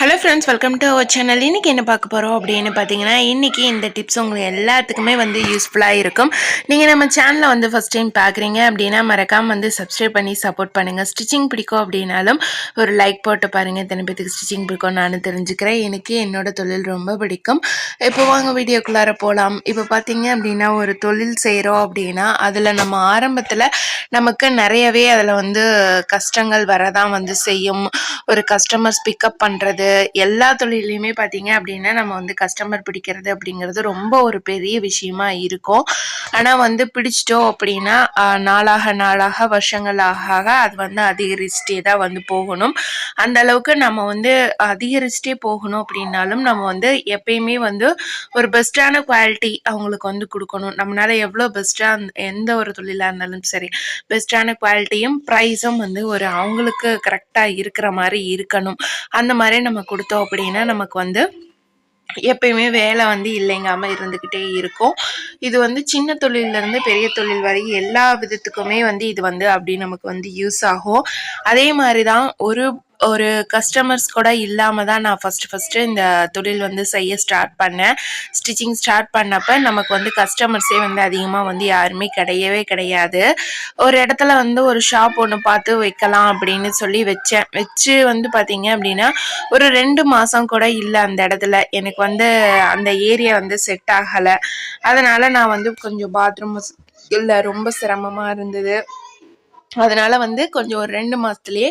Hello friends, welcome to our channel. இன்றைக்கி என்ன பார்க்க போகிறோம் அப்படின்னு பார்த்தீங்கன்னா, இன்றைக்கி இந்த டிப்ஸ் உங்களுக்கு எல்லாத்துக்குமே வந்து யூஸ்ஃபுல்லாக இருக்கும். நீங்கள் நம்ம சேனலை வந்து ஃபஸ்ட் டைம் பார்க்குறீங்க அப்படின்னா மறக்காமல் வந்து சப்ஸ்கிரைப் பண்ணி சப்போர்ட் பண்ணுங்கள். ஸ்டிச்சிங் பிடிக்கும் அப்படின்னாலும் ஒரு லைக் போட்டு பாருங்கள். எத்தனை பேத்துக்கு ஸ்டிச்சிங் பிடிக்கும் நானும் தெரிஞ்சுக்கிறேன். எனக்கு என்னோடய தொழில் ரொம்ப பிடிக்கும். இப்போ வாங்க வீடியோக்குள்ளார போகலாம். இப்போ பார்த்தீங்க அப்படின்னா ஒரு தொழில் செய்கிறோம் அப்படின்னா அதில் நம்ம ஆரம்பத்தில் நமக்கு நிறையவே அதில் வந்து கஷ்டங்கள் வரதான் வந்து செய்யும். ஒரு கஸ்டமர்ஸ் பிக்கப் பண்ணுறது, எல்லா தொழிலையுமே பார்த்தீங்க அப்படின்னா நம்ம வந்து கஸ்டமர் பிடிக்கிறது அப்படிங்கிறது ரொம்ப ஒரு பெரிய விஷயமா இருக்கும். ஆனால் வந்து பிடிச்சிட்டோம் அப்படின்னா நாளாக நாளாக வருஷங்கள் ஆக அது வந்து அதிகரிச்சுட்டே தான் வந்து போகணும். அந்த அளவுக்கு நம்ம வந்து அதிகரிச்சுட்டே போகணும் அப்படின்னாலும் நம்ம வந்து எப்பயுமே வந்து ஒரு பெஸ்ட்டான குவாலிட்டி அவங்களுக்கு வந்து கொடுக்கணும். நம்மளால எவ்வளோ பெஸ்ட்டாக எந்த ஒரு தொழிலாக இருந்தாலும் சரி பெஸ்ட்டான குவாலிட்டியும் ப்ரைஸும் வந்து ஒரு அவங்களுக்கு கரெக்டாக இருக்கிற மாதிரி இருக்கணும். அந்த மாதிரி நம்ம கொடுத்தோம் அப்படின்னா நமக்கு வந்து எப்பயுமே வேலை வந்து இல்லைங்காமல் இருந்துக்கிட்டே இருக்கும். இது வந்து சின்ன தொழிலேருந்து பெரிய தொழில் வரை எல்லா விதத்துக்குமே வந்து இது வந்து அப்படி நமக்கு வந்து யூஸ் ஆகும். அதே மாதிரி தான் ஒரு ஒரு கஸ்டமர்ஸ் கூட இல்லாமல் தான் நான் ஃபஸ்ட்டு இந்த தொழில் வந்து செய்ய ஸ்டார்ட் பண்ணேன். ஸ்டிச்சிங் ஸ்டார்ட் பண்ணப்போ நமக்கு வந்து கஸ்டமர்ஸே வந்து அதிகமாக வந்து யாருமே கிடையாது. ஒரு இடத்துல வந்து ஒரு ஷாப் ஒன்று பார்த்து வைக்கலாம் அப்படின்னு சொல்லி வச்சு வந்து பார்த்தீங்க அப்படின்னா ஒரு 2 மாதம் கூட இல்லை அந்த இடத்துல. எனக்கு வந்து அந்த ஏரியா வந்து செட் ஆகலை. அதனால் நான் வந்து கொஞ்சம் பாத்ரூம் இல்லை ரொம்ப சிரமமாக இருந்தது. அதனால் வந்து கொஞ்சம் ஒரு 2 மாதத்துலேயே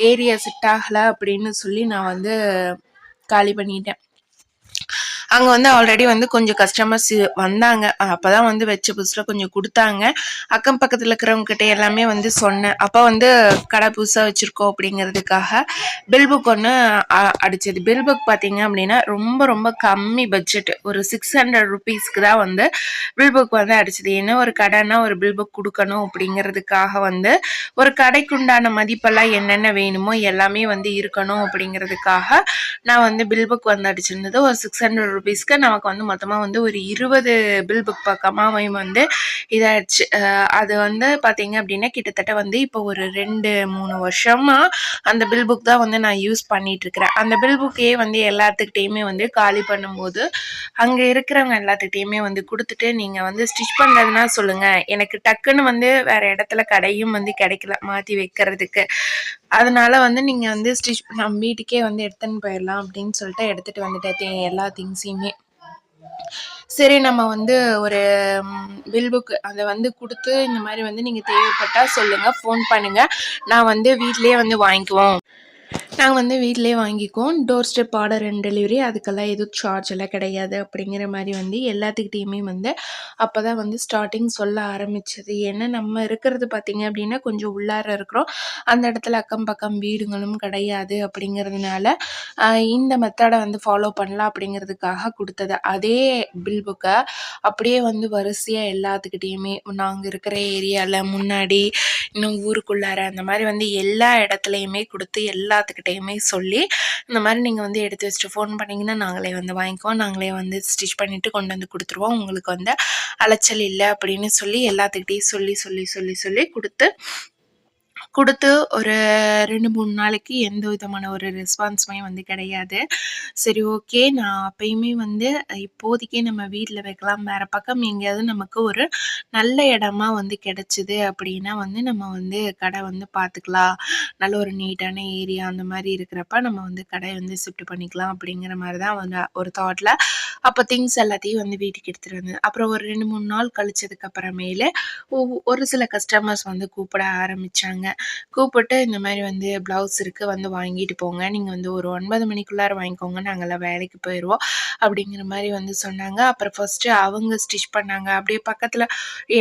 ஏரியா செட் ஆகலை அப்படின்னு சொல்லி நான் வந்து காலி பண்ணிட்டேன். அங்கே வந்து ஆல்ரெடி வந்து கொஞ்சம் கஸ்டமர்ஸ் வந்தாங்க. அப்போ தான் வந்து வச்ச புதுசில் கொஞ்சம் கொடுத்தாங்க. அக்கம் பக்கத்தில் இருக்கிறவங்ககிட்ட எல்லாமே வந்து சொன்னேன். அப்போ வந்து கடை புதுசாக வச்சுருக்கோம் அப்படிங்கிறதுக்காக பில் புக் ஒன்று அடித்தது. பில் புக் பார்த்தீங்க அப்படின்னா ரொம்ப ரொம்ப கம்மி பட்ஜெட், ஒரு 600 ருபீஸ்க்கு தான் வந்து பில் புக் வந்து அடிச்சது. ஏன்னா ஒரு கடைன்னா ஒரு பில் புக் கொடுக்கணும் அப்படிங்கிறதுக்காக வந்து ஒரு கடைக்குண்டான மதிப்பெல்லாம் என்னென்ன வேணுமோ எல்லாமே வந்து இருக்கணும் அப்படிங்கிறதுக்காக நான் வந்து பில் புக் வந்து அடிச்சிருந்தது. ஒரு 600 ருபீஸ்க்கு நமக்கு வந்து மொத்தமாக வந்து ஒரு 20 பில் புக் பக்கமாக வந்து இதாகிடுச்சு. அது வந்து பார்த்தீங்க அப்படின்னா கிட்டத்தட்ட வந்து இப்போ ஒரு 2-3 வருஷமாக அந்த பில் புக் தான் வந்து நான் யூஸ் பண்ணிகிட்ருக்கிறேன். அந்த பில் புக்கே வந்து எல்லாத்துக்கிட்டேயுமே வந்து காலி பண்ணும்போது அங்கே இருக்கிறவங்க எல்லாத்துக்கிட்டேயுமே வந்து கொடுத்துட்டு, நீங்கள் வந்து ஸ்டிச் பண்ணுறதுனா சொல்லுங்கள், எனக்கு டக்குன்னு வந்து வேறு இடத்துல கடையும் வந்து கிடைக்கல மாற்றி வைக்கிறதுக்கு. அதனால வந்து நீங்கள் வந்து ஸ்டிச் நம்ம வீட்டுக்கே வந்து எடுத்துன்னு போயிடலாம் அப்படின்னு சொல்லிட்டு எடுத்துகிட்டு வந்துட்டேன் எல்லா திங்ஸையுமே. சரி, நம்ம வந்து ஒரு பில் புக் அதை வந்து கொடுத்து இந்த மாதிரி வந்து நீங்கள் தேவைப்பட்டால் சொல்லுங்கள், ஃபோன் பண்ணுங்கள், நான் வந்து வீட்டிலேயே வந்து வாங்கிக்குவோம். நாங்கள் வந்து வீட்டிலே வாங்கிக்குவோம். Door step order and delivery, அதுக்கெல்லாம் எதுவும் சார்ஜ் எல்லாம் கிடையாது அப்படிங்கிற மாதிரி வந்து எல்லாத்துக்கிட்டேயுமே வந்து அப்போ தான் வந்து ஸ்டார்டிங் சொல்ல ஆரம்பித்தது. ஏன்னா நம்ம இருக்கிறது பார்த்திங்க அப்படின்னா கொஞ்சம் உள்ளார இருக்கிறோம். அந்த இடத்துல அக்கம் பக்கம் வீடுங்களும் கிடையாது. அப்படிங்கிறதுனால இந்த மெத்தடை வந்து ஃபாலோ பண்ணலாம் அப்படிங்கிறதுக்காக கொடுத்தது. அதே பில் புக்கை அப்படியே வந்து வரிசையாக எல்லாத்துக்கிட்டேயுமே நாங்கள் இருக்கிற ஏரியாவில் முன்னாடி இன்னும் ஊருக்குள்ளார அந்த மாதிரி வந்து எல்லா இடத்துலையுமே கொடுத்து எல்லாத்துக்கிட்டையுமே சொல்லி இந்த மாதிரி நீங்கள் வந்து எடுத்து வச்சுட்டு ஃபோன் பண்ணிங்கன்னா நாங்களே வந்து வாங்கிக்குவோம், நாங்களே வந்து ஸ்டிச் பண்ணிவிட்டு கொண்டு வந்து கொடுத்துருவோம், உங்களுக்கு வந்து அலைச்சல் இல்லை அப்படின்னு சொல்லி எல்லாத்துக்கிட்டையும் சொல்லி கொடுத்து ஒரு 2-3 நாளைக்கு எந்த விதமான ஒரு ரெஸ்பான்ஸுமே வந்து கிடையாது. சரி, ஓகே, நான் அப்பயுமே வந்து இப்போதைக்கே நம்ம வீட்டில் வைக்கலாம், வேறு பக்கம் எங்கேயாவது நமக்கு ஒரு நல்ல இடமா வந்து கிடச்சிது அப்படின்னா வந்து நம்ம வந்து கடை வந்து பார்த்துக்கலாம். நல்ல ஒரு நீட்டான ஏரியா அந்த மாதிரி இருக்கிறப்ப நம்ம வந்து கடை வந்து ஷிஃப்ட் பண்ணிக்கலாம் அப்படிங்கிற மாதிரி தான் வந்து ஒரு தாட்டில் அப்போ திங்ஸ் எல்லாத்தையும் வந்து வீட்டுக்கு எடுத்துகிட்டு வந்தது. அப்புறம் ஒரு 2-3 நாள் கழிச்சதுக்கப்புறமேலே ஒரு சில கஸ்டமர்ஸ் வந்து கூப்பிட ஆரம்பித்தாங்க. கூப்பிட்டு இந்த மாதிரி வந்து ப்ளவுஸ் இருக்குது, வந்து வாங்கிட்டு போங்க, நீங்கள் வந்து ஒரு 9 மணிக்குள்ளார வாங்கிக்கோங்க, நாங்கள்லாம் வேலைக்கு போயிடுவோம் அப்படிங்கிற மாதிரி வந்து சொன்னாங்க. அப்புறம் ஃபஸ்ட்டு அவங்க ஸ்டிச் பண்ணாங்க. அப்படியே பக்கத்தில்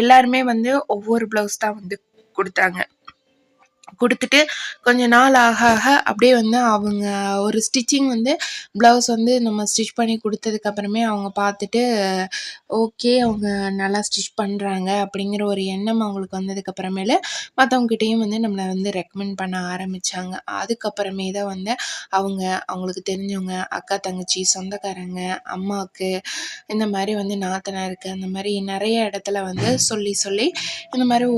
எல்லாருமே வந்து ஒவ்வொரு ப்ளவுஸ் தான் வந்து கொடுத்துட்டு கொஞ்சம் நாள் ஆக அப்படியே வந்து அவங்க ஒரு ஸ்டிச்சிங் வந்து ப்ளவுஸ் வந்து நம்ம ஸ்டிச் பண்ணி கொடுத்ததுக்கப்புறமே அவங்க பார்த்துட்டு ஓகே, அவங்க நல்லா ஸ்டிச் பண்ணுறாங்க அப்படிங்கிற ஒரு எண்ணம் அவங்களுக்கு வந்ததுக்கப்புறமேல மற்றவங்ககிட்டையும் வந்து நம்மளை வந்து ரெக்கமெண்ட் பண்ண ஆரம்பித்தாங்க. அதுக்கப்புறமே தான் வந்து அவங்களுக்கு தெரிஞ்சவங்க அக்கா தங்கச்சி சொந்தக்காரங்க அம்மாவுக்கு இந்த மாதிரி வந்து நாத்தனாருக்கு அந்த மாதிரி நிறைய இடத்துல வந்து சொல்லி இந்த மாதிரி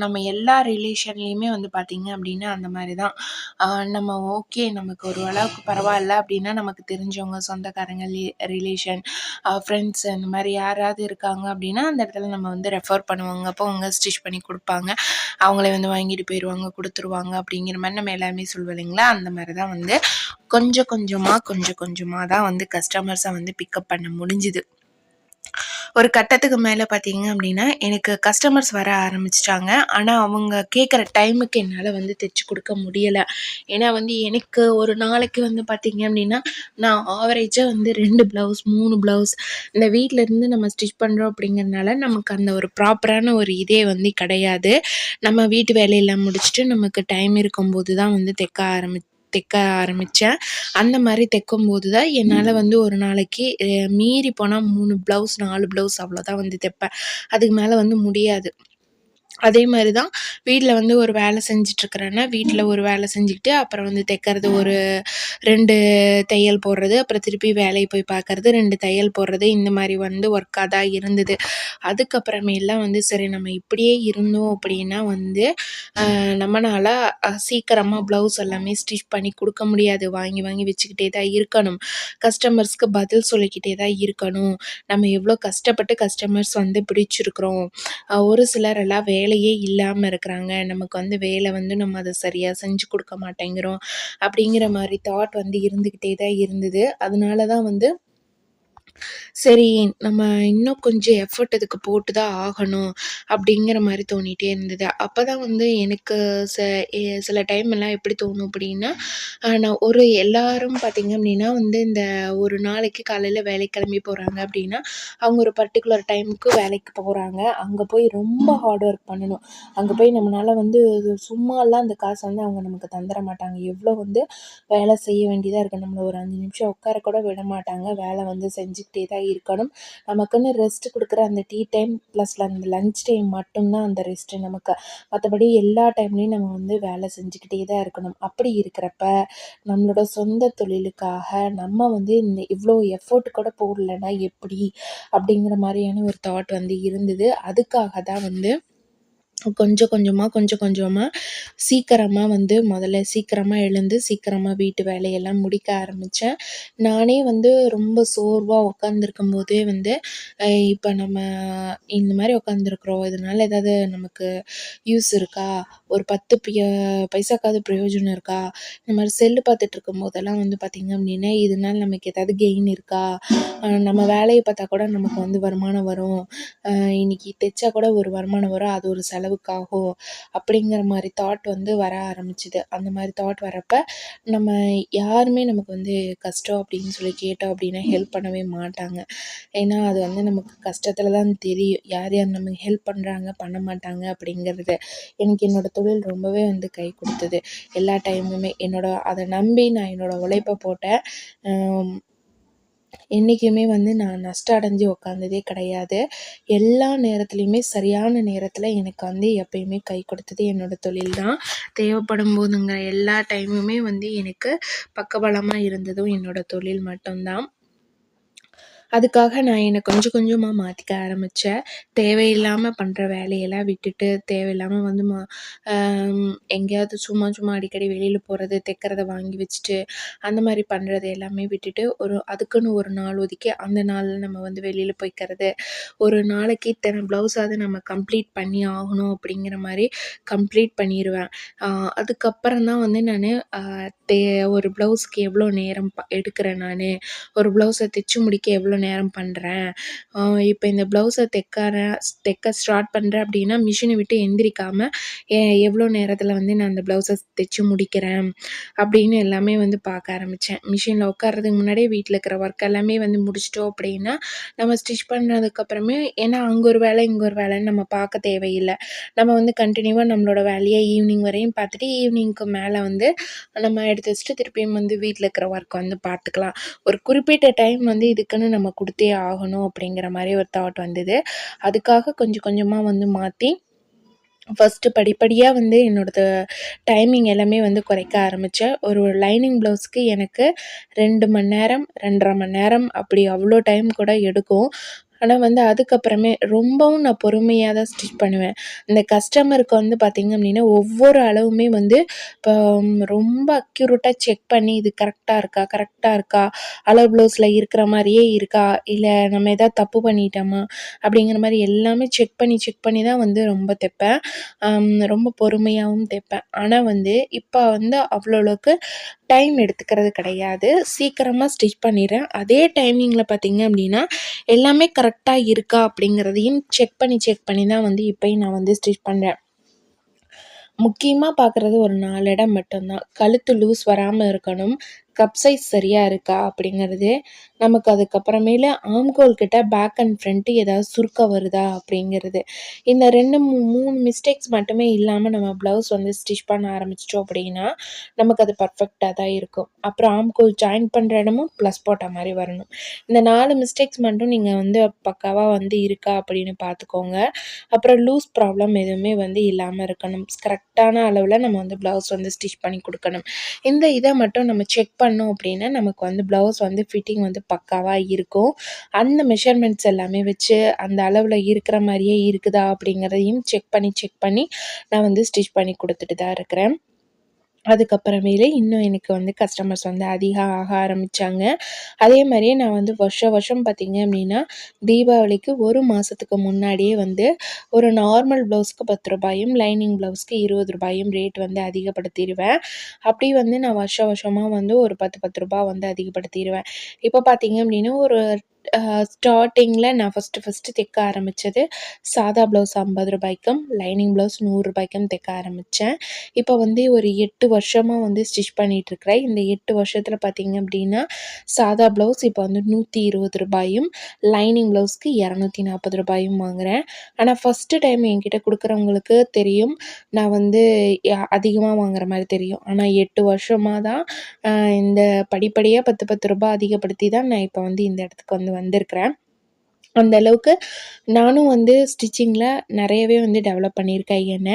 நம்ம எல்லா ரிலேஷன்லேயுமே வந்து பார்த்திங்க பார்த்தீங்க அப்படின்னா அந்த மாதிரி தான். நம்ம ஓகே நமக்கு ஒரு அளவுக்கு பரவாயில்ல அப்படின்னா நமக்கு தெரிஞ்சவங்க, சொந்தக்காரங்க, ரிலேஷன், ஃப்ரெண்ட்ஸ் இந்த மாதிரி யாராவது இருக்காங்க அப்படின்னா அந்த இடத்துல நம்ம வந்து ரெஃபர் பண்ணுவாங்க. அப்போ அவங்க ஸ்டிச் பண்ணி கொடுப்பாங்க. அவங்களே வந்து வாங்கிட்டு போயிடுவாங்க, கொடுத்துருவாங்க அப்படிங்கிற மாதிரி நம்ம எல்லாருமே சொல்லுவோம் இல்லைங்களா? அந்த மாதிரி தான் வந்து கொஞ்சம் கொஞ்சமாக தான் வந்து கஸ்டமர்ஸை வந்து பிக்கப் பண்ண முடிஞ்சுது. ஒரு கட்டத்துக்கு மேலே பார்த்தீங்க அப்படின்னா எனக்கு கஸ்டமர்ஸ் வர ஆரம்பிச்சிட்டாங்க. ஆனால் அவங்க கேட்குற டைமுக்கு என்னால் வந்து தைச்சி கொடுக்க முடியலை. ஏன்னா வந்து எனக்கு ஒரு நாளைக்கு வந்து பார்த்தீங்க அப்படின்னா நான் ஆவரேஜாக வந்து 2 ப்ளவுஸ் 3 ப்ளவுஸ் இந்த வீட்டிலேருந்து நம்ம ஸ்டிச் பண்ணுறோம் அப்படிங்கிறதுனால நமக்கு அந்த ஒரு ப்ராப்பரான ஒரு இதே வந்து கிடையாது. நம்ம வீட்டு வேலையெல்லாம் முடிச்சுட்டு நமக்கு டைம் இருக்கும்போது தான் வந்து தைக்க ஆரம்பித்தேன். அந்த மாதிரி தைக்கும்போது தான் என்னால் வந்து ஒரு நாளைக்கு மீறி போனால் 3 ப்ளவுஸ் 4 ப்ளவுஸ் அவ்வளோதான் வந்து தைப்பேன். அதுக்கு மேலே வந்து முடியாது. அதே மாதிரி தான் வீட்டில் வந்து ஒரு வேலை செஞ்சிட்ருக்கிறேன்னா வீட்டில் ஒரு வேலை செஞ்சுக்கிட்டு அப்புறம் வந்து தைக்கிறது, ஒரு 2 தையல் போடுறது, அப்புறம் திருப்பி வேலையை போய் பார்க்கறது, 2 தையல் போடுறது, இந்த மாதிரி வந்து ஒர்க்காக தான் இருந்தது. அதுக்கப்புறமேலாம் வந்து சரி நம்ம இப்படியே இருந்தோம் அப்படின்னா வந்து நம்மளால் சீக்கிரமாக ப்ளவுஸ் எல்லாமே ஸ்டிச் பண்ணி கொடுக்க முடியாது. வாங்கி வாங்கி வச்சுக்கிட்டே தான் இருக்கணும். கஸ்டமர்ஸ்க்கு பதில் சொல்லிக்கிட்டே தான் இருக்கணும். நம்ம எவ்வளோ கஷ்டப்பட்டு கஸ்டமர்ஸ் வந்து பிடிச்சிருக்கிறோம். ஒரு சிலர் எல்லாம் வேலையே இல்லாமல் இருக்கிறாங்க. நமக்கு வந்து வேலை வந்து நம்ம அதை சரியாக செஞ்சு கொடுக்க மாட்டேங்கிறோம் அப்படிங்கிற மாதிரி தாட் வந்து இருந்துக்கிட்டே தான் இருந்தது. அதனால தான் வந்து சரி நம்ம இன்னும் கொஞ்சம் எஃபர்ட் இதுக்கு போட்டு தான் ஆகணும் அப்படிங்கிற மாதிரி தோணிகிட்டே இருந்தது. அப்போ தான் வந்து எனக்கு சில டைம்லாம் எப்படி தோணும் அப்படின்னா நான் எல்லாரும் பார்த்திங்க அப்படின்னா வந்து இந்த ஒரு நாளைக்கு காலையில் வேலைக்கு கிளம்பி போகிறாங்க அப்படின்னா அவங்க ஒரு பர்டிகுலர் டைமுக்கு வேலைக்கு போகிறாங்க. அங்கே போய் ரொம்ப ஹார்ட் ஒர்க் பண்ணணும். அங்கே போய் நம்மளால் வந்து சும்மாலாம் அந்த காசை வந்து அவங்க நமக்கு தந்துட மாட்டாங்க. எவ்வளோ வந்து வேலை செய்ய வேண்டியதாக இருக்குது. நம்மளை ஒரு 5 நிமிஷம் உட்கார கூட விட மாட்டாங்க. வேலை வந்து செஞ்சுக்கிட்டே தான் இருக்கணும். நமக்குன்னு ரெஸ்ட் கொடுக்குற அந்த டீ டைம் ப்ளஸ் அந்த லன்ச் டைம் மட்டும்தான் அந்த ரெஸ்ட்டு நமக்கு. மற்றபடி எல்லா டைம்லேயும் நம்ம வந்து வேலை செஞ்சுக்கிட்டே தான் இருக்கணும். அப்படி இருக்கிறப்ப நம்மளோட சொந்த தொழிலுக்காக நம்ம வந்து இவ்வளோ எஃபோர்ட் கூட போடலைன்னா எப்படி அப்படிங்கிற மாதிரியான ஒரு தாட் வந்து இருந்தது. அதுக்காக தான் வந்து கொஞ்சம் கொஞ்சமாக சீக்கிரமாக வந்து முதல்ல சீக்கிரமாக எழுந்து சீக்கிரமாக வீட்டு வேலையெல்லாம் முடிக்க ஆரம்பித்தேன். நானே வந்து ரொம்ப சோர்வாக உட்காந்துருக்கும் போதே வந்து இப்போ நம்ம இந்த மாதிரி உட்காந்துருக்குறோம், இதனால் ஏதாவது நமக்கு யூஸ் இருக்கா, ஒரு 10 பைசாக்காவது பிரயோஜனம் இருக்கா, இந்த மாதிரி செல்லு பார்த்துட்டு இருக்கும் போதெல்லாம் வந்து பார்த்திங்க அப்படின்னா இதனால் நமக்கு ஏதாவது கெயின் இருக்கா, நம்ம வேலையை பார்த்தா கூட நமக்கு வந்து வருமானம் வரும், இன்றைக்கி தைச்சா கூட ஒரு வருமானம் வரும், அது ஒரு செலவுக்காகும் அப்படிங்கிற மாதிரி தாட் வந்து வர ஆரம்பிச்சுது. அந்த மாதிரி தாட் வரப்போ நம்ம யாருமே நமக்கு வந்து கஷ்டம் அப்படின்னு சொல்லி கேட்டோம் அப்படின்னா ஹெல்ப் பண்ணவே மாட்டாங்க. ஏன்னா அது வந்து நமக்கு கஷ்டத்தில் தான் தெரியும் யார் யார் நமக்கு ஹெல்ப் பண்ணுறாங்க பண்ண மாட்டாங்க அப்படிங்கிறது. எனக்கு என்னோடய தொழில் ரொம்பவே வந்து கை கொடுத்தது. எல்லா டைமுமே அதை நம்பி நான் என்னோடய உழைப்பை போட்டேன். என்றைக்குமே வந்து நான் நஷ்டம் அடைஞ்சு உக்காந்ததே கிடையாது. எல்லா நேரத்துலையுமே சரியான நேரத்தில் எனக்கு வந்து எப்பயுமே கை கொடுத்தது என்னோடய தொழில் தான். தேவைப்படும் போதுங்க எல்லா டைமுமே வந்து எனக்கு பக்கபலமாக இருந்ததும் என்னோடய தொழில் மட்டும்தான். அதுக்காக நான் என்னை கொஞ்சம் கொஞ்சமாக மாற்றிக்க ஆரம்பித்தேன். தேவையில்லாமல் பண்ணுற வேலையெல்லாம் விட்டுட்டு தேவையில்லாமல் வந்து எங்கேயாவது சும்மா அடிக்கடி வெளியில் போகிறது, தைக்கிறத வாங்கி வச்சுட்டு அந்த மாதிரி பண்ணுறது எல்லாமே விட்டுட்டு அதுக்குன்னு ஒரு நாள் ஒதுக்கி அந்த நாளில் நம்ம வந்து வெளியில் போய்க்கிறது, ஒரு நாளைக்கு இத்தனை ப்ளவுஸாவது நம்ம கம்ப்ளீட் பண்ணி ஆகணும் அப்படிங்கிற மாதிரி கம்ப்ளீட் பண்ணிடுவேன். அதுக்கப்புறம் தான் வந்து நான் ஒரு ப்ளவுஸுக்கு எவ்வளோ நேரம் எடுக்கிறேன், நான் ஒரு ப்ளவுஸை தைச்சி முடிக்க எவ்வளோ நேரம் பண்ணுறேன், இப்போ இந்த ப்ளவுஸை தைக்க ஸ்டார்ட் பண்ணுறேன் அப்படின்னா மிஷினை விட்டு எந்திரிக்காமல் எவ்வளோ நேரத்தில் வந்து நான் அந்த ப்ளவுஸை தைச்சி முடிக்கிறேன் அப்படின்னு எல்லாமே வந்து பார்க்க ஆரம்பித்தேன். மிஷினில் உட்கார்றதுக்கு முன்னாடியே வீட்டில் இருக்கிற ஒர்க் எல்லாமே வந்து முடிச்சிட்டோம் அப்படின்னா நம்ம ஸ்டிச் பண்ணதுக்கப்புறமே, ஏன்னா அங்கே ஒரு வேலை இங்கே ஒரு வேலைன்னு நம்ம பார்க்க தேவையில்லை. நம்ம வந்து கண்டினியூவாக நம்மளோட வேலையை ஈவினிங் வரையும் பார்த்துட்டு ஈவினிங்க்கு மேலே வந்து நம்ம எடுத்து வச்சுட்டு திருப்பியும் வந்து வீட்டில் இருக்கிற ஒர்க் வந்து பார்த்துக்கலாம். ஒரு குறிப்பிட்ட டைம் வந்து இதுக்குன்னு நம்ம கொடுத்தே ஆகணும் அப்படிங்கிற மாதிரி ஒரு தாட் வந்தது. அதுக்காக கொஞ்சம் கொஞ்சமாக வந்து மாற்றி ஃபஸ்ட்டு படிப்படியாக வந்து என்னோடது டைமிங் எல்லாமே வந்து குறைக்க ஆரம்பித்தேன். ஒரு லைனிங் ப்ளவுஸ்க்கு எனக்கு 2 மணி நேரம் 2.5 மணி நேரம் அப்படி அவ்வளோ டைம் கூட எடுக்கும். ஆனா வந்து அதுக்கப்புறமே ரொம்பவும் நான் பொறுமையா தான் ஸ்டிச் பண்ணுவேன். இந்த கஸ்டமருக்கு வந்து பார்த்தீங்க அப்டின்னா, ஒவ்வொரு அளவுமே வந்து இப்போ ரொம்ப அக்யூரேட்டா செக் பண்ணி இது கரெக்ட்டா இருக்கா? கரெக்ட்டா இருக்கா? அளவு ப்ளவுஸ்ல இருக்கிற மாரியே இருக்கா? இல்ல நம்ம ஏதாவது தப்பு பண்ணிட்டோமா? அப்படிங்கிற மாரி எல்லாமே செக் பண்ணி தான் வந்து ரொம்ப தைப்பேன். ரொம்ப பொறுமையாவும் தைப்பேன். ஆனா வந்து இப்ப வந்து அவ்வளோக்கு டைம் எடுத்துக்கிறது கிடையாது. சீக்கிரமா ஸ்டிச் பண்ணிடுறேன். அதே டைமிங்கில பார்த்தீங்க அப்டின்னா, எல்லாமே கரெக்ட்டா இருக்கா அப்படிங்கிறதையும் செக் பண்ணி தான் வந்து இப்பயும் நான் வந்து ஸ்டிச் பண்றேன். முக்கியமா பார்க்குறது ஒரு 4 இடம் மட்டும் தான். கழுத்து லூஸ் வராம இருக்கணும். கப் சைஸ் சரியா இருக்கா அப்படிங்கிறது. நமக்கு அதுக்கப்புறமேலு ஆம்கோல் கிட்ட பேக் அண்ட் ஃப்ரண்ட் ஏதாவது சுருக்கம் வருதா அப்படிங்கிறது. இந்த 2, 3 மிஸ்டேக்ஸ் மட்டுமே இல்லாம நம்ம ப்ளவுஸ் வந்து ஸ்டிச் பண்ண ஆரம்பிச்சுட்டோம் அப்படின்னா, நமக்கு அது பர்ஃபெக்ட்டா தான் இருக்கும். அப்புறம் ஆம்கோல் ஜாயின் பண்ற இடமும் ப்ளஸ் போட்ட மாரி வரணும். இந்த 4 மிஸ்டேக்ஸ் மட்டும் நீங்க வந்து பக்காவா வந்து இருக்கா அப்படின்னு பார்த்துக்கோங்க. அப்புறம் லூஸ் ப்ராப்ளம் எதுவுமே வந்து இல்லாம இருக்கணும். கரெக்டான அளவுல நம்ம வந்து ப்ளவுஸ் வந்து ஸ்டிச் பண்ணி குடுக்கணும். இந்த இத மட்டும் நம்ம செக் பண்ணோம் அப்டின்னா, நமக்கு வந்து ப்ளவுஸ் வந்து ஃபிட்டிங் வந்து பக்காவா இருக்கும். அந்த மெஷர்மென்ட்ஸ் எல்லாமே வச்சு, அந்த அளவுல இருக்கிற மாரியே இருக்குதா? அப்படிங்கிறதையும் செக் பண்ணி நான் வந்து ஸ்டிச் பண்ணி குடுத்துட்டு தான் இருக்கிறேன். அதுக்கப்புறமேலே இன்னும் எனக்கு வந்து கஸ்டமர்ஸ் வந்து அதிகம் ஆக ஆரம்பிச்சாங்க. அதே மாரியே நான் வந்து வருஷம் வருஷம் பார்த்தீங்க அப்டின்னா, தீபாவளிக்கு 1 மாசத்துக்கு முன்னாடியே வந்து ஒரு நார்மல் ப்ளவுஸ்க்கு ரூ. 10 லைனிங் ப்ளவுஸ்க்கு ரூ. 20 ரேட் வந்து அதிகப்படுத்திருவேன். அப்டி வந்து நான் வருஷமா வந்து ஒரு ரூ. 10 வந்து அதிகப்படுத்திருவேன். இப்போ பார்த்தீங்க அப்டின்னா, ஒரு ஸ்டார்ட்டிங்கில நான் ஃபர்ஸ்ட்டு தைக்க ஆரம்பிச்சது சாதா ப்ளவுஸ் ரூ. 50க்கும், லைனிங் ப்ளவுஸ் ரூ. 100க்கும் தைக்க ஆரம்பிச்சேன். இப்போ வந்து ஒரு 8 வருஷமா வந்து ஸ்டிச் பண்ணிட்டுருக்கிறேன். இந்த 8 வருஷத்தில பார்த்தீங்க அப்டின்னா, சாதா ப்ளவுஸ் இப்போ வந்து ரூ. 120யும், லைனிங் ப்ளவுஸ்க்கு ரூ. 240யும் வாங்குறேன். ஆனா ஃபர்ஸ்ட்டு டைம் என்கிட்ட குடுக்குறவங்களுக்கு தெரியும். நான் வந்து அதிகமா வாங்குற மாரி தெரியும். ஆனா 8 வருஷமா தான் அ இந்த படிப்படியா ரூ. 10 அதிகப்படுத்தி தான் நான் இப்போ வந்து இந்த இடத்துக்கு வந்து வந்திருக்கிறேன். அந்த அளவுக்கு நானும் வந்து ஸ்டிச்சிங்கில நெறையவே வந்து டெவலப் பண்ணியிருக்கேன் என்ன.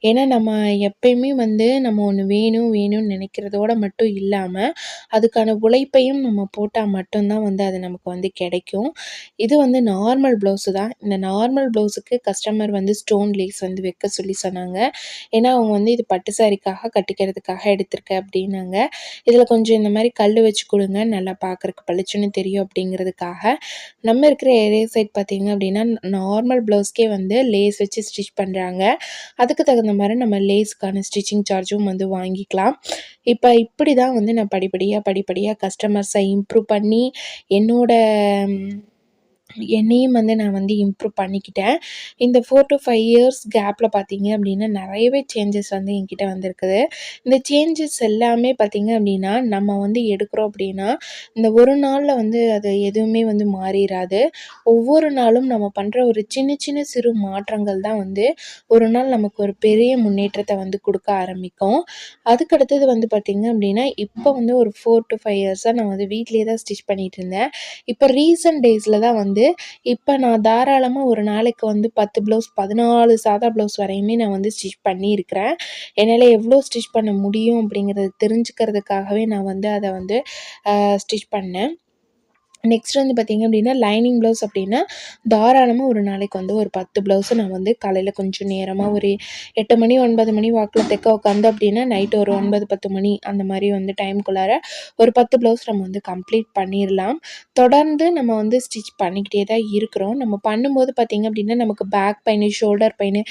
ஏன்னா நம்ம எப்பயுமே வந்து நம்ம ஒண்ணு வேணும்னு நெனைக்கிறதோட மட்டும் இல்லாம, அதுக்கான உழைப்பையும் நம்ம போட்டா மட்டும் தான் வந்து அது நமக்கு வந்து கிடைக்கும். இது வந்து நார்மல் ப்ளவுஸு தான். இந்த நார்மல் ப்ளவுஸுக்கு கஸ்டமர் வந்து ஸ்டோன் லேஸ் வந்து வைக்க சொல்லி சொன்னாங்க. ஏன்னா அவங்க வந்து இது பட்டு சாரிக்காக கட்டிக்கிறதுக்காக எடுத்திருக்கேன் அப்டின்னாங்க. இதில கொஞ்சம் இந்த மாரி கல்லு வச்சு குடுங்க, நல்லா பார்க்கறக்கு பளிச்சுன்னு தெரியும் அப்டிங்கிறதுக்காக, நம்ம இருக்கிற ஏரியா சைட் பார்த்தீங்க அப்டின்னா, நார்மல் ப்ளவுஸ்க்கே வந்து லேஸ் வச்சு ஸ்டிச் பண்றாங்க. அதுக்கு தகுந்த மாரி நம்ம லேஸ்க்கான ஸ்டிச்சிங் சார்ஜும் வந்து வாங்கிக்கலாம். இப்ப இப்படி தான் வந்து நான் படிப்படியா கஸ்டமர்ஸ இம்ப்ரூவ் பண்ணி, என்னோட என்னையும் வந்து நான் வந்து இம்ப்ரூவ் பண்ணிக்கிட்டேன். இந்த 4 டூ 5 இயர்ஸ் கேப்ல பார்த்தீங்க அப்டின்னா, நெறையவே சேஞ்சஸ் வந்து என்கிட்ட வந்திருக்குது. இந்த சேஞ்சஸ் எல்லாமே பார்த்தீங்க அப்டின்னா, நம்ம வந்து எடுக்கிறோம் அப்டின்னா, இந்த ஒரு நாள்ல வந்து அது எதுவுமே வந்து மாறிராது. ஒவ்வொரு நாளும் நம்ம பண்ற ஒரு சின்ன சிறு மாற்றங்கள் தான் வந்து, ஒரு நாள் நமக்கு ஒரு பெரிய முன்னேற்றத்த வந்து குடுக்க ஆரம்பிக்கும். அதுக்கடுத்தது வந்து பார்த்தீங்க அப்டின்னா, இப்போ வந்து ஒரு 4 டூ 5 இயர்ஸா நான் வந்து வீட்லயே தான் ஸ்டிச் பண்ணிட்டுருந்தேன். இப்ப ரீசென்ட் டேஸ்ல தான் வந்து இப்ப நான் தாராளமா ஒரு நாளைக்கு வந்து 10 ப்ளவுஸ் 14 சாதா ப்ளவுஸ் வரையுமே நான் வந்து ஸ்டிச் பண்ணியிருக்கிறேன். என்னால எவ்ளோ ஸ்டிச் பண்ண முடியும் அப்படிங்கிறத தெரிஞ்சுக்கிறதுக்காகவே நான் வந்து அத வந்து ஸ்டிச் பண்ணேன். நெக்ஸ்ட் வந்து பார்த்தீங்க அப்படின்னா, லைனிங் ப்ளவுஸ் அப்படின்னா, தாராளமா ஒரு நாளைக்கு வந்து ஒரு 10 ப்ளவுஸ நான் வந்து காலையில கொஞ்சம் நேரமா ஒரு 8 மணி, 9 மணி வாக்குல தைக்க உட்காந்தோம் அப்படின்னா, நைட் ஒரு 9, 10 மணி அந்த மாரி வந்து டைம்குள்ளார ஒரு 10 ப்ளவுஸ் நம்ம வந்து கம்ப்ளீட் பண்ணிரலாம். தொடர்ந்து நம்ம வந்து ஸ்டிச் பண்ணிக்கிட்டே தான் இருக்கிறோம். நம்ம பண்ணும்போது பார்த்தீங்க அப்படின்னா, நமக்கு பேக் பெயினு, ஷோல்டர் பெயினு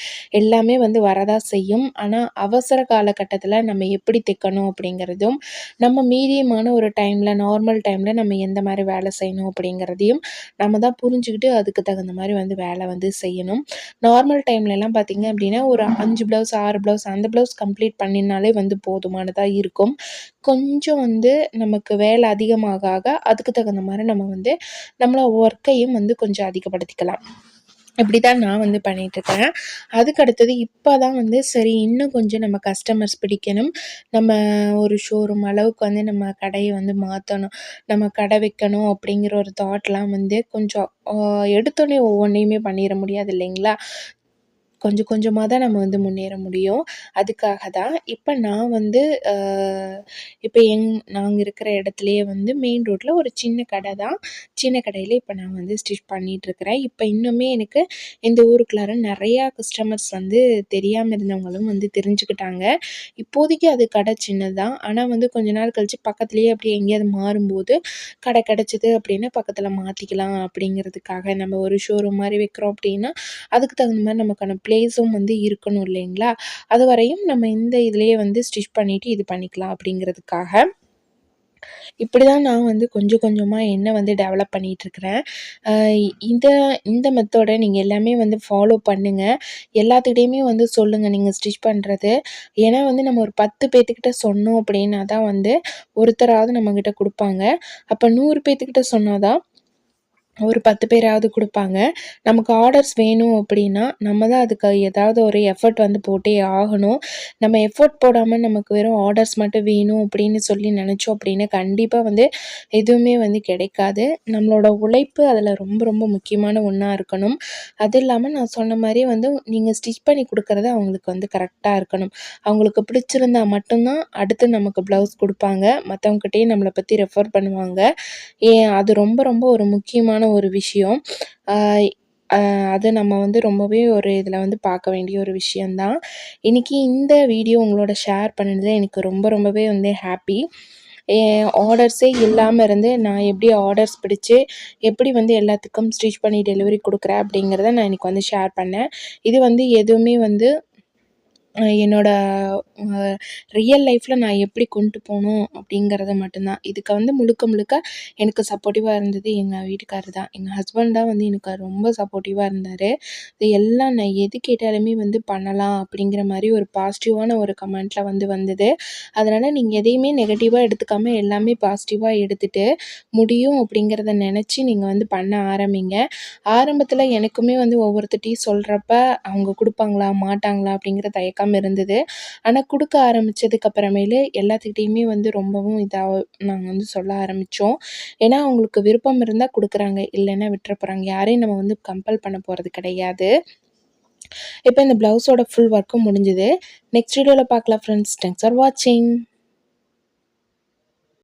எல்லாமே வந்து வரதான் செய்யும். ஆனா, அவசர காலகட்டத்தில நம்ம எப்படி தைக்கணும் அப்படிங்கிறதும், நம்ம மீடியமான ஒரு டைம்ல, நார்மல் டைம்ல நம்ம எந்த மாரி வேலை செய்யணும் அப்படிங்கிறதையும் நம்ம தான் புரிஞ்சுக்கிட்டு அதுக்கு தகுந்த மாரி வந்து வேலை வந்து செய்யணும். நார்மல் டைம்லலாம் பார்த்தீங்க அப்படின்னா, ஒரு 5 ப்ளவுஸ், 6 ப்ளவுஸ் அந்த ப்ளவுஸ் கம்ப்ளீட் பண்ணினாலே வந்து போதுமானதா இருக்கும். கொஞ்சம் வந்து நமக்கு வேலை அதிகமாக அதுக்கு தகுந்த மாரி நம்ம வந்து நம்மள ஒர்க்கையும் வந்து கொஞ்சம் அதிகப்படுத்திக்கலாம். இப்படி தான் நான் வந்து பண்ணிட்டுருக்கேன். அதுக்கு அடுத்தது இப்ப தான் வந்து சரி இன்னும் கொஞ்சம் நம்ம கஸ்டமர்ஸ் பிடிக்கணும். நம்ம ஒரு ஷோரூம் அளவுக்கு வந்து நம்ம கடைய வந்து மாத்தணும். நம்ம கடை வைக்கணும் அப்படிங்கிற ஒரு தாட்லாம் வந்து கொஞ்சம் எடுத்தோனே ஒவ்வொன்னையுமே பண்ணிற முடியாது இல்லைங்களா? கொஞ்சம் கொஞ்சமா தான் நம்ம வந்து முன்னேற முடியும். அதுக்காக தான் இப்ப நான் வந்து அ இப்ப நாங்க இருக்கிற இடத்துலயே வந்து மெயின் ரோட்ல ஒரு சின்ன கடை தான். சின்ன கடையில இப்ப நான் வந்து ஸ்டிச் பண்ணிட்டுருக்கிறேன். இப்ப இன்னுமே எனக்கு இந்த ஊருக்குள்ளார நெறையா கஸ்டமர்ஸ் வந்து தெரியாம இருந்தவங்களும் வந்து தெரிஞ்சுக்கிட்டாங்க. இப்போதைக்கு அது கடை சின்னது தான். ஆனா வந்து கொஞ்ச நாள் கழிச்சு பக்கத்துலயே அப்படியே எங்கேயாவது மாறும்போது, கடை கிடைச்சது அப்படின்னா பக்கத்துல மாத்திக்கலாம் அப்படிங்கிறதுக்காக. நம்ம ஒரு ஷோரூம் மாரி வைக்கிறோம் அப்படின்னா, அதுக்கு தகுந்த மாரி நமக்கான பிளேஸும் வந்து இருக்கணும் இல்லைங்களா? அதுவரையும் நம்ம இந்த இதுலயே வந்து ஸ்டிச் பண்ணிட்டு இது பண்ணிக்கலாம் அப்படிங்கிறதுக்காக. இப்படிதான் நான் வந்து கொஞ்சம் கொஞ்சமா என்ன வந்து டெவலப் பண்ணிட்டுருக்கிறேன். அ இந்த இந்த மெத்தட நீங்க எல்லாமே வந்து ஃபாலோ பண்ணுங்க. எல்லாத்துக்கிட்டயுமே வந்து சொல்லுங்க நீங்க ஸ்டிச் பண்றது. ஏன்னா வந்து நம்ம ஒரு 10 பேத்துக்கிட்ட சொன்னோம் அப்படின்னா தான் வந்து ஒருத்தராவது நம்மகிட்ட குடுப்பாங்க. அப்ப 100 பேத்துக்கிட்ட சொன்னா தான் ஒரு 10 பேராவது குடுப்பாங்க. நமக்கு ஆர்டர்ஸ் வேணும் அப்படின்னா, நம்ம தான் அதுக்கு ஏதாவது ஒரு எஃபர்ட் வந்து போட்டே ஆகணும். நம்ம எஃபோர்ட் போடாம நமக்கு வெறும் ஆர்டர்ஸ் மட்டும் வேணும் அப்படின்னு சொல்லி நெனச்சோம் அப்படின்னா, கண்டிப்பா வந்து எதுவுமே வந்து கிடைக்காது. நம்மளோட உழைப்பு அதில ரொம்ப ரொம்ப முக்கியமான ஒண்ணா இருக்கணும். அது இல்லாம நான் சொன்ன மாரி வந்து நீங்க ஸ்டிச் பண்ணி குடுக்குறது அவங்களுக்கு வந்து கரெக்ட்டா இருக்கணும். அவங்களுக்கு பிடிச்சிருந்தா மட்டும் தான் அடுத்து நமக்கு ப்ளவுஸ் குடுப்பாங்க. மத்தவங்ககிட்டயே நம்மள பத்தி ரெஃபர் பண்ணுவாங்க. அது ரொம்ப ரொம்ப ஒரு முக்கியமான ஒரு விஷயம். ஆ அ அது நம்ம வந்து ரொம்பவே ஒரு இதில வந்து பார்க்க வேண்டிய ஒரு விஷயம் தான். இன்னைக்கு இந்த வீடியோ உங்களோட ஷேர் பண்ணதுல எனக்கு ரொம்ப ரொம்பவே வந்து ஹாப்பி. ஆர்டர்ஸே இல்லாம இருந்து நான் எப்படி ஆர்டர்ஸ் பிடிச்சு, எப்படி வந்து எல்லாத்துக்கும் ஸ்டிச் பண்ணி டெலிவரி குடுக்குறேன் அப்படிங்கிறத நான் இன்னைக்கு வந்து ஷேர் பண்ணேன். இது வந்து எதுவுமே வந்து என்னோட அ ரியல் லைஃப்ல நான் எப்படி கொண்டு போணும் அப்படிங்கிறத மட்டும்தான். இதுக்கு வந்து முழுக்க முழுக்க எனக்கு சப்போர்ட்டிவா இருந்தது எங்க வீட்டுக்காரர் தான். எங்க ஹஸ்பண்ட் தான் வந்து எனக்கு ரொம்ப சப்போர்ட்டிவா இருந்தாரு. இது எல்லாம் நான் எது கேட்டாலுமே வந்து பண்ணலாம் அப்படிங்கிற மாரி ஒரு பாசிட்டிவான ஒரு கமெண்ட்ல வந்து வந்தது. அதனால நீங்க எதையுமே நெகட்டிவா எடுத்துக்காம எல்லாமே பாசிட்டிவா எடுத்துட்டு, முடியும் அப்படிங்கிறத நெனச்சு நீங்க வந்து பண்ண ஆரம்பிங்க. ஆரம்பத்தில எனக்குமே வந்து ஒவ்வொருத்தர்ட்டயும் சொல்றப்ப, அவங்க குடுப்பாங்களா? மாட்டாங்களா? அப்படிங்கிற தயக்கம் இருந்தது. ஆனா குடுக்க ஆரம்பிச்சதுக்கு அப்புறமேலு எல்லாத்துக்கிட்டயுமே வந்து ரொம்பவும் நாங்க வந்து சொல்ல ஆரம்பிச்சோம். ஏன்னா, அவங்களுக்கு விருப்பம் இருந்தா குடுக்குறாங்க. இல்லன்னா விட்டுற போறாங்க. யாரையும் நம்ம வந்து கம்பல் பண்ண போறது கிடையாது. இப்ப இந்த ப்ளவுஸோட ஃபுல் ஒர்க்கும் முடிஞ்சது. நெக்ஸ்ட் வீடியோல பார்க்கலாம் ஃப்ரெண்ட்ஸ். தேங்க்ஸ் ஃபார் வாட்சிங்.